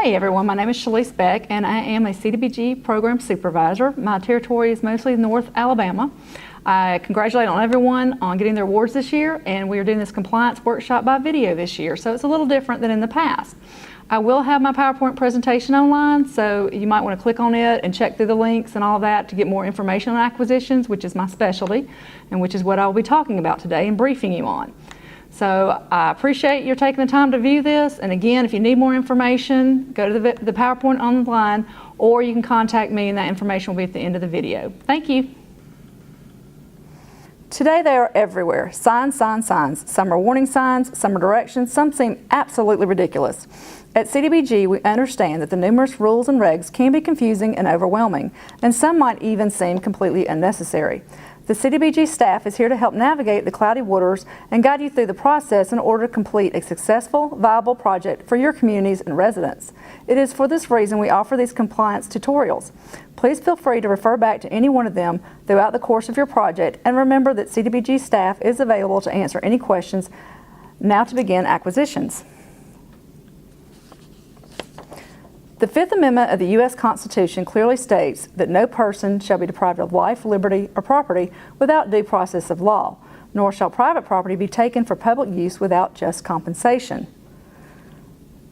Hey everyone, my name is Shalise Beck and I am a CDBG program supervisor. My territory is mostly North Alabama. I congratulate on everyone on getting their awards this year, and we are doing this compliance workshop by video this year, so it's a little different than in the past. I will have my PowerPoint presentation online, so you might want to click on it and check through the links and all of that to get more information on acquisitions, which is my specialty and which is what I'll be talking about today and briefing you on. So I appreciate your taking the time to view this, and again, if you need more information, go to the PowerPoint online, or you can contact me and that information will be at the end of the video. Thank you. Today they are everywhere. Signs, signs, signs. Some are warning signs, some are directions, some seem absolutely ridiculous. At CDBG, we understand that the numerous rules and regs can be confusing and overwhelming, and some might even seem completely unnecessary. The CDBG staff is here to help navigate the cloudy waters and guide you through the process in order to complete a successful, viable project for your communities and residents. It is for this reason we offer these compliance tutorials. Please feel free to refer back to any one of them throughout the course of your project, and remember that CDBG staff is available to answer any questions. Now to begin acquisitions. The Fifth Amendment of the U.S. Constitution clearly states that no person shall be deprived of life, liberty, or property without due process of law, nor shall private property be taken for public use without just compensation.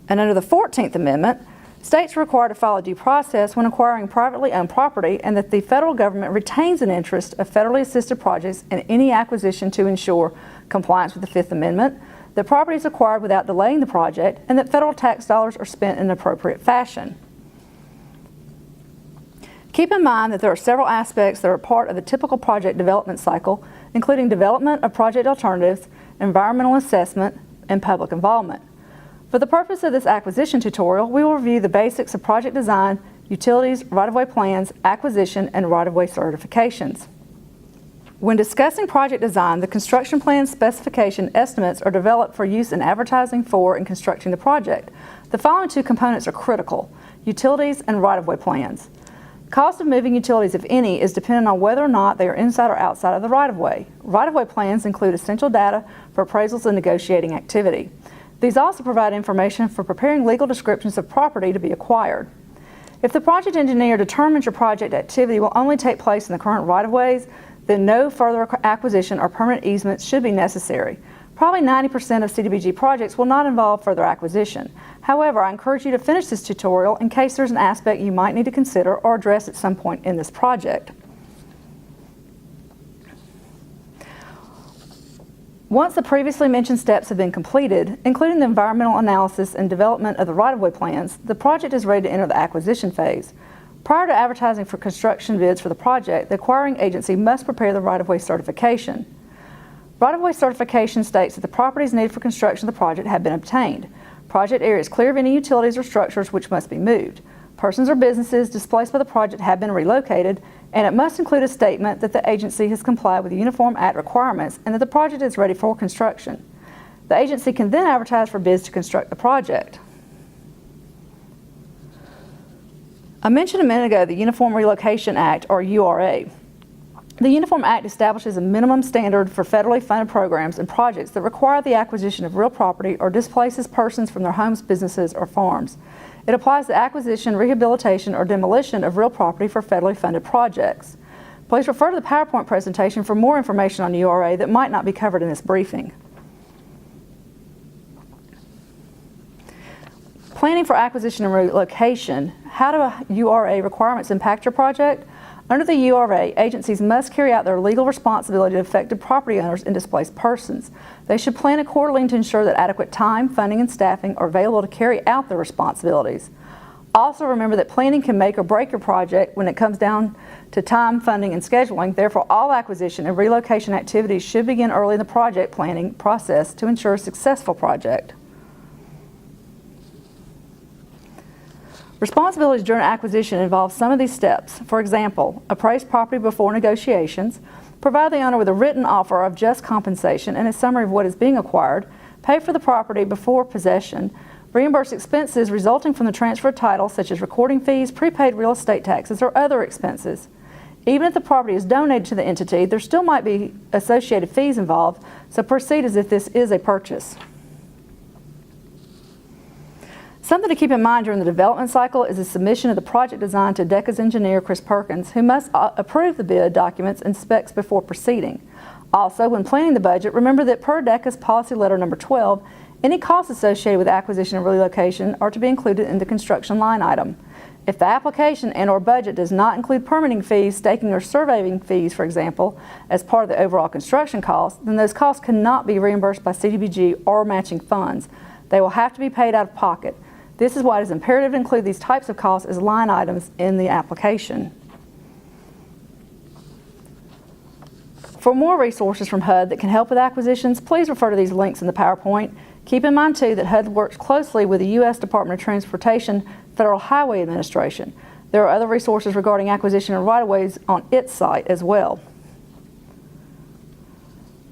And under the 14th Amendment, states are required to follow due process when acquiring privately owned property, and that the federal government retains an interest of federally assisted projects in any acquisition to ensure compliance with the Fifth Amendment, that property is acquired without delaying the project, and that federal tax dollars are spent in an appropriate fashion. Keep in mind that there are several aspects that are part of the typical project development cycle, including development of project alternatives, environmental assessment, and public involvement. For the purpose of this acquisition tutorial, we will review the basics of project design, utilities, right-of-way plans, acquisition, and right-of-way certifications. When discussing project design, the construction plan specification estimates are developed for use in advertising for and constructing the project. The following two components are critical: utilities and right-of-way plans. The cost of moving utilities, if any, is dependent on whether or not they are inside or outside of the right-of-way. Right-of-way plans include essential data for appraisals and negotiating activity. These also provide information for preparing legal descriptions of property to be acquired. If the project engineer determines your project activity will only take place in the current right-of-ways, then no further acquisition or permanent easements should be necessary. Probably 90% of CDBG projects will not involve further acquisition. However, I encourage you to finish this tutorial in case there's an aspect you might need to consider or address at some point in this project. Once the previously mentioned steps have been completed, including the environmental analysis and development of the right-of-way plans, the project is ready to enter the acquisition phase. Prior to advertising for construction bids for the project, the acquiring agency must prepare the right-of-way certification. Right-of-way certification states that the properties needed for construction of the project have been obtained. Project area is clear of any utilities or structures which must be moved. Persons or businesses displaced by the project have been relocated, and it must include a statement that the agency has complied with the Uniform Act requirements and that the project is ready for construction. The agency can then advertise for bids to construct the project. I mentioned a minute ago the Uniform Relocation Act, or URA. The Uniform Act establishes a minimum standard for federally funded programs and projects that require the acquisition of real property or displaces persons from their homes, businesses, or farms. It applies to acquisition, rehabilitation, or demolition of real property for federally funded projects. Please refer to the PowerPoint presentation for more information on URA that might not be covered in this briefing. Planning for acquisition and relocation. How do URA requirements impact your project? Under the URA, agencies must carry out their legal responsibility to affected property owners and displaced persons. They should plan accordingly to ensure that adequate time, funding, and staffing are available to carry out their responsibilities. Also remember that planning can make or break your project when it comes down to time, funding, and scheduling. Therefore, all acquisition and relocation activities should begin early in the project planning process to ensure a successful project. Responsibilities during acquisition involve some of these steps. For example, appraise property before negotiations, provide the owner with a written offer of just compensation and a summary of what is being acquired, pay for the property before possession, reimburse expenses resulting from the transfer of title such as recording fees, prepaid real estate taxes, or other expenses. Even if the property is donated to the entity, there still might be associated fees involved, so proceed as if this is a purchase. Something to keep in mind during the development cycle is the submission of the project design to DECA's engineer, Chris Perkins, who must approve the bid documents and specs before proceeding. Also, when planning the budget, remember that per DECA's policy letter number 12, any costs associated with acquisition and relocation are to be included in the construction line item. If the application and/or budget does not include permitting fees, staking, or surveying fees, for example, as part of the overall construction cost, then those costs cannot be reimbursed by CDBG or matching funds. They will have to be paid out of pocket. This is why it is imperative to include these types of costs as line items in the application. For more resources from HUD that can help with acquisitions, please refer to these links in the PowerPoint. Keep in mind, too, that HUD works closely with the U.S. Department of Transportation Federal Highway Administration. There are other resources regarding acquisition and right-of-ways on its site as well.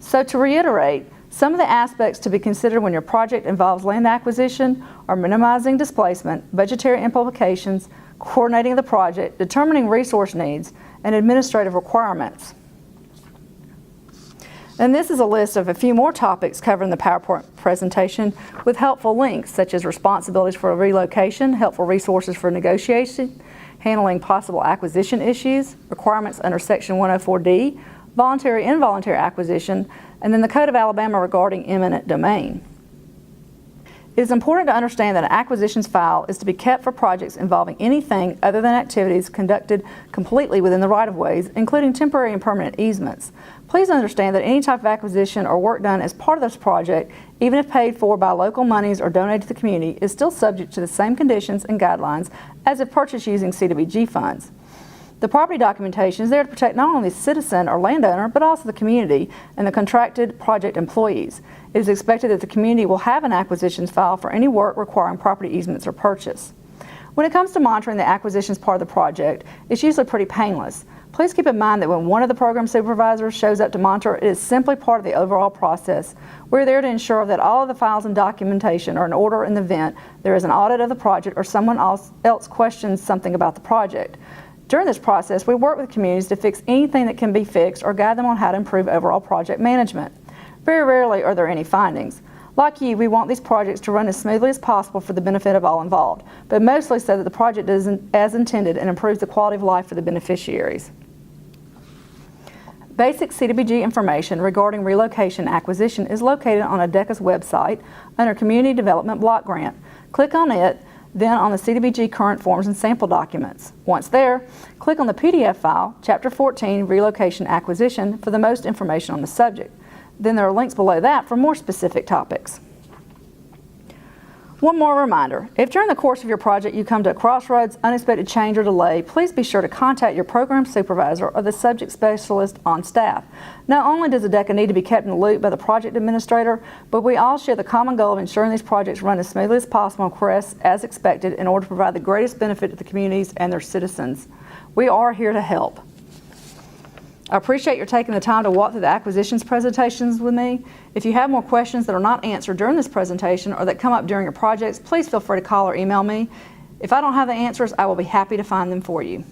So to reiterate, some of the aspects to be considered when your project involves land acquisition are minimizing displacement, budgetary implications, coordinating the project, determining resource needs, and administrative requirements. And this is a list of a few more topics covered in the PowerPoint presentation with helpful links such as responsibilities for relocation, helpful resources for negotiation, handling possible acquisition issues, requirements under Section 104D, voluntary and involuntary acquisition, and then the Code of Alabama regarding eminent domain. It is important to understand that an acquisitions file is to be kept for projects involving anything other than activities conducted completely within the right-of-ways, including temporary and permanent easements. Please understand that any type of acquisition or work done as part of this project, even if paid for by local monies or donated to the community, is still subject to the same conditions and guidelines as if purchased using CDBG funds. The property documentation is there to protect not only the citizen or landowner, but also the community and the contracted project employees. It is expected that the community will have an acquisitions file for any work requiring property easements or purchase. When it comes to monitoring the acquisitions part of the project, it's usually pretty painless. Please keep in mind that when one of the program supervisors shows up to monitor, it is simply part of the overall process. We're there to ensure that all of the files and documentation are in order in the event there is an audit of the project or someone else questions something about the project. During this process, we work with communities to fix anything that can be fixed or guide them on how to improve overall project management. Very rarely are there any findings. Like you, we want these projects to run as smoothly as possible for the benefit of all involved, but mostly so that the project is as intended and improves the quality of life for the beneficiaries. Basic CDBG information regarding relocation acquisition is located on DECA's website under Community Development Block Grant. Click on it, then on the CDBG current forms and sample documents. Once there, click on the PDF file, Chapter 14, Relocation Acquisition, for the most information on the subject. Then there are links below that for more specific topics. One more reminder, if during the course of your project you come to a crossroads, unexpected change or delay, please be sure to contact your program supervisor or the subject specialist on staff. Not only does the DECA need to be kept in the loop by the project administrator, but we all share the common goal of ensuring these projects run as smoothly as possible and progress as expected in order to provide the greatest benefit to the communities and their citizens. We are here to help. I appreciate your taking the time to walk through the acquisitions presentations with me. If you have more questions that are not answered during this presentation or that come up during your projects, please feel free to call or email me. If I don't have the answers, I will be happy to find them for you.